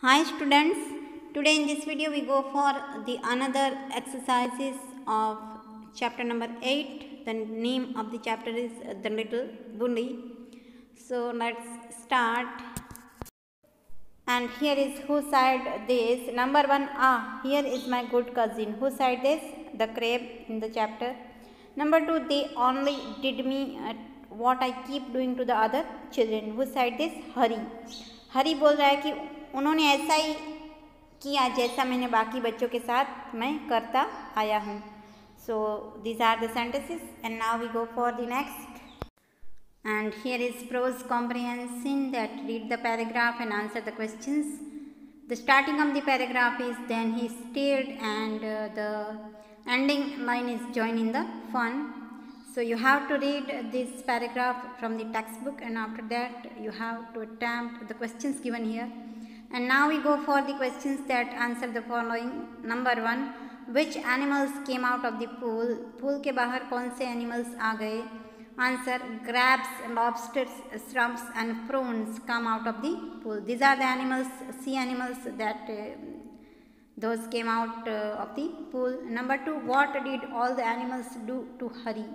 Hi students, today in this video we go for the another exercises of chapter number 8. The name of the chapter is The Little Bully. So let's start. And here is who said this. Number 1, here is my good cousin. Who said this? The crab in the chapter. Number 2, they only did me what I keep doing to the other children. Who said this? Hari. हरी बोल रहा है कि उन्होंने ऐसा ही किया जैसा मैंने बाकी बच्चों के साथ मैं करता आया हूँ. So these are the sentences and now we go for the next. And here is prose comprehension, that read the paragraph and answer the questions. The starting of the paragraph is then he stared, and the ending line is join in the fun. So you have to read this paragraph from the textbook, and after that you have to attempt the questions given here. And now we go for the questions that answer the following. Number 1, which animals came out of the pool? Pool के बाहर कौन से animals आ गए? Answer, crabs, lobsters, shrimps and prawns come out of the pool. These are the animals, sea animals that those came out of the pool. Number 2, what did all the animals do to Hari?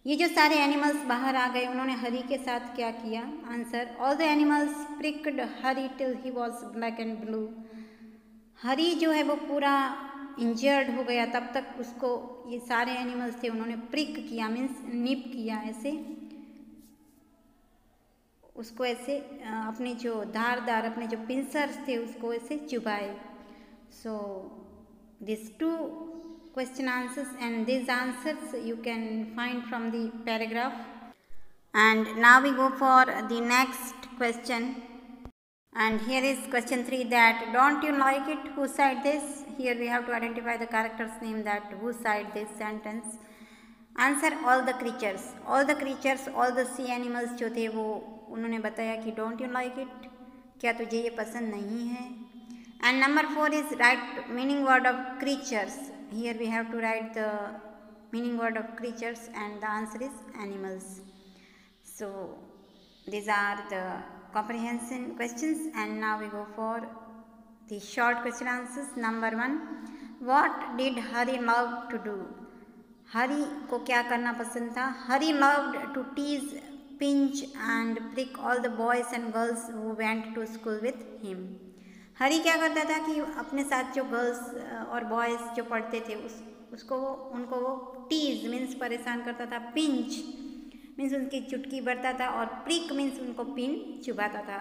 ये जो सारे animals बाहर आ गए उन्होंने हरी के साथ क्या किया? Answer, all the animals pricked Harry till he was black and blue. Harry जो है वो पूरा इंजर्ड हो गया तब तक उसको ये सारे एनिमल्स थे उन्होंने प्रिक किया, मीन्स निप किया, ऐसे उसको ऐसे अपने जो धारदार अपने जो पिंसर्स थे उसको ऐसे चुभाए. So this two question answers and these answers you can find from the paragraph. And now we go for the next question. And here is question 3, that don't you like it? Who said this? Here we have to identify the character's name, that who said this sentence. Answer, all the creatures. All the creatures, all the sea animals जो थे वो उन्होंने बताया कि don't you like it? क्या तुझे ये पसंद नहीं है? And number 4 is write meaning word of creatures. Here we have to write the meaning word of creatures and the answer is animals. So these are the comprehension questions and now we go for the short question answers. Number 1, what did Hari love to do? Hari को क्या करना पसंद था? Hari loved to tease, pinch and prick all the boys and girls who went to school with him. हरी क्या करता था कि अपने साथ जो गर्ल्स और बॉयज़ जो पढ़ते थे उसको उनको वो टीज मीन्स परेशान करता था, पिंच मीन्स उनकी चुटकी भरता था और प्रिक मीन्स उनको पिन चुभाता था.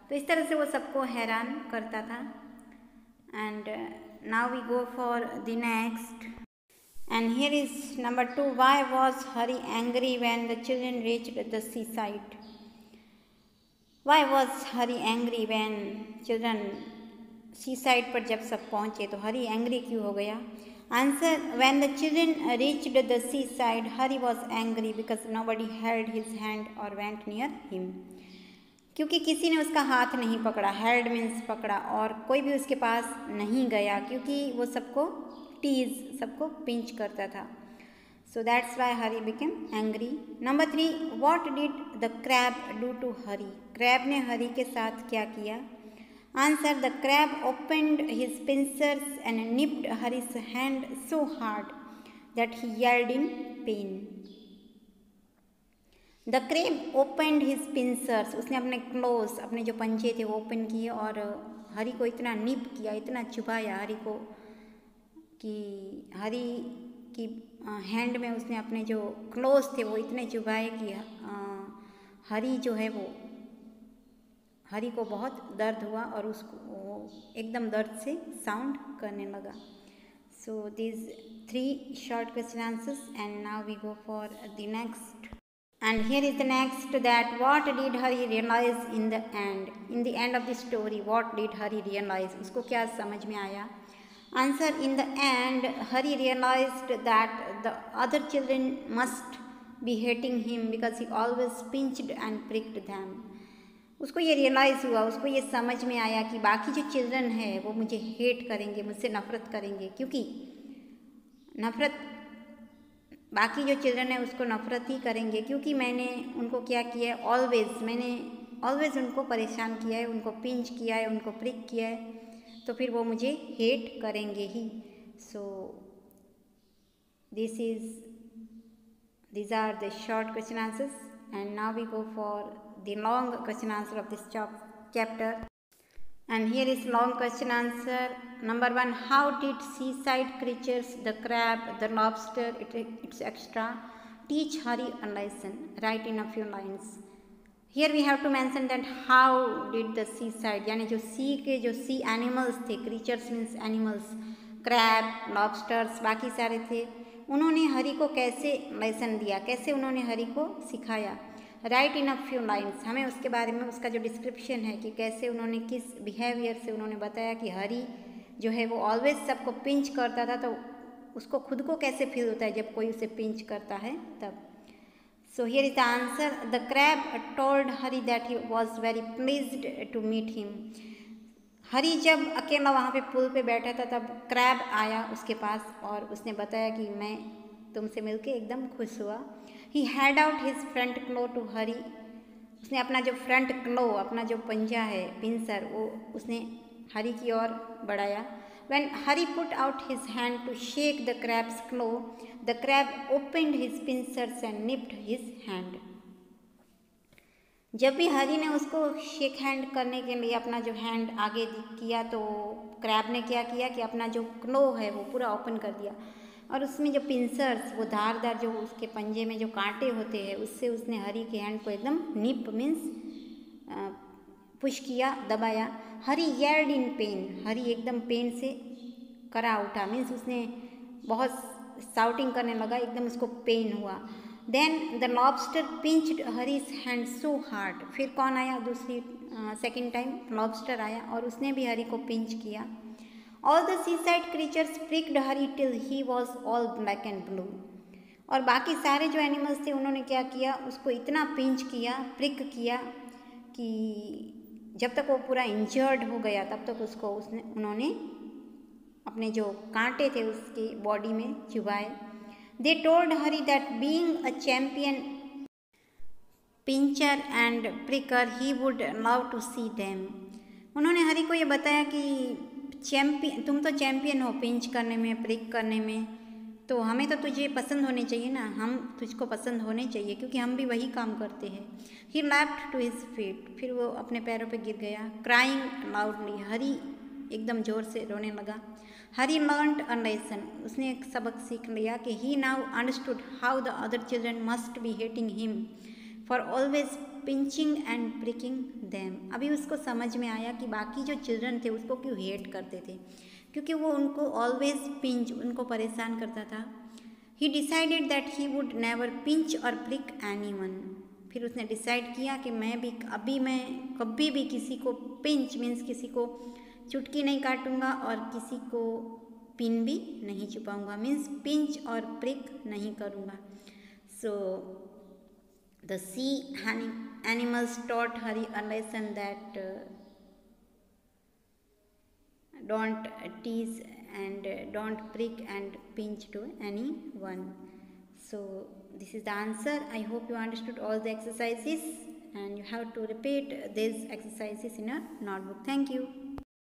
तो इस तरह से वो सबको हैरान करता था. And now we go for the next. And here is number 2, why was Hari angry when the children reached the C side? Why was Hari angry when children sea side पर जब सब पहुँचे तो हरी एंग्री क्यों हो गया? Answer, when the children reached the C side Hari was angry because nobody held his hand और went near him. क्योंकि किसी ने उसका हाथ नहीं पकड़ा, हेल्ड मीन्स पकड़ा, और कोई भी उसके पास नहीं गया क्योंकि वो सबको टीज सबको पिंच करता था. So that's why Hari became angry. Number 3, what did the crab do to Hari? Crab ने हरी के साथ क्या किया? Answer, the crab opened his pincers and nipped Hari's hand so hard that he yelled in pain. The crab opened his pincers. उसने अपने close अपने जो पंजे थे वो ओपन किए और हरी को इतना निप किया, इतना चुभाया हरी को कि हरी की हैंड में उसने अपने जो क्लोज थे वो इतने चुभाए कि हरी जो है वो हरी को बहुत दर्द हुआ और उसको एकदम दर्द से साउंड करने लगा. So this 3 short question answers and now we go for the next. And here is the next, that what did Hari realise in the end? In the end of the story what did Hari realise? उसको क्या समझ में आया? Answer, in the end Hari realized that the other children must be hating him because he always pinched and pricked them. उसको ये realise हुआ, उसको ये समझ में आया कि बाकी जो चिल्ड्रन है वो मुझे हेट करेंगे, मुझसे नफ़रत करेंगे, क्योंकि नफ़रत बाकी जो चिल्ड्रन है उसको नफ़रत ही करेंगे क्योंकि मैंने उनको क्या किया, ऑलवेज़ मैंने ऑलवेज उनको परेशान किया है, उनको पिंच किया है, उनको प्रिक किया है, तो फिर वो मुझे हेट करेंगे ही. सो these are the short question answers, and now we go for the long question answer of this chapter. And here is long question answer. Number 1, how did seaside creatures, the crab, the lobster, it's extra, teach Hari a lesson? Write in a few lines. Here we have to mention that how did the seaside, यानी जो सी के जो सी animals थे, creatures means animals, crab, lobsters, बाकी सारे थे, उन्होंने हरि को कैसे लेसन दिया, कैसे उन्होंने हरि को सिखाया. Right in a few lines. हमें उसके बारे में उसका जो डिस्क्रिप्शन है कि कैसे उन्होंने किस बिहेवियर से उन्होंने बताया कि हरि जो है वो ऑलवेज सबको पिंच करता था, तो उसको खुद को कैसे फील होता है जब कोई उसे पिंच करता है तब. So here is the answer. The crab told Hari that he was very pleased to meet him. हरी जब अकेला वहाँ पे पुल पे बैठा था तब क्रैब आया उसके पास और उसने बताया कि मैं तुमसे मिलके एकदम खुश हुआ. He had out his front claw to हरी. उसने अपना जो फ्रंट क्लो, अपना जो पंजा है, पिंसर, वो उसने हरी की ओर बढ़ाया. When Hari put out his hand to shake the crab's claw, the crab opened his pincers and nipped his hand. जब भी हरी ने उसको शेक हैंड करने के लिए अपना जो हैंड आगे किया तो क्रैब ने क्या किया कि अपना जो क्लो है वो पूरा ओपन कर दिया और उसमें जो पिंसर्स, वो धारदार जो उसके पंजे में जो कांटे होते हैं, उससे उसने हरी के हैंड को एकदम निप मीन्स पुश किया, दबाया. हरी येल्ड इन पेन. हरी एकदम पेन से करा उठा, मीन्स उसने बहुत साउटिंग करने लगा, एकदम उसको पेन हुआ. Then the lobster pinched Hari's hand so hard. फिर कौन आया दूसरी सेकेंड टाइम? लॉबस्टर आया और उसने भी हरी को पिंच किया. All the C side creatures pricked Harry till he was all black and blue. और बाकी सारे जो एनिमल्स थे उन्होंने क्या किया, उसको इतना पिंच किया, प्रिक किया कि जब तक वो पूरा इंजर्ड हो गया तब तक उसको उन्होंने अपने जो कांटे थे उसकी बॉडी में चुभाए. They told Harry that being a champion pincher and pricker he would love to see them. उन्होंने हरी को ये बताया कि तुम तो चैम्पियन हो पिंच करने में, प्रिक करने में, तो हमें तो तुझे पसंद होने चाहिए ना, हम तुझको पसंद होने चाहिए क्योंकि हम भी वही काम करते हैं. ही लैप्ड टू हिज फीट. फिर वो अपने पैरों पे गिर गया. Crying loudly. हरी एकदम ज़ोर से रोने लगा. Harry learned a lesson. उसने एक सबक सीख लिया कि he now understood how the other children must be hating him for always pinching and pricking them. अभी उसको समझ में आया कि बाकी जो चिल्ड्रन थे उसको क्यों हेट करते थे, क्योंकि वो उनको ऑलवेज पिंच, उनको परेशान करता था. ही decided that he would never pinch और प्रिक एनीवन. फिर उसने डिसाइड किया कि मैं कभी भी किसी को पिंच मीन्स किसी को चुटकी नहीं काटूंगा और किसी को पिन भी नहीं छुपाऊंगा, मीन्स पिंच और प्रिक नहीं करूंगा. So the sea animals taught Hari a lesson that don't tease and don't prick and pinch to anyone. So this is the answer. I hope you understood all the exercises and you have to repeat these exercises in your notebook. Thank you.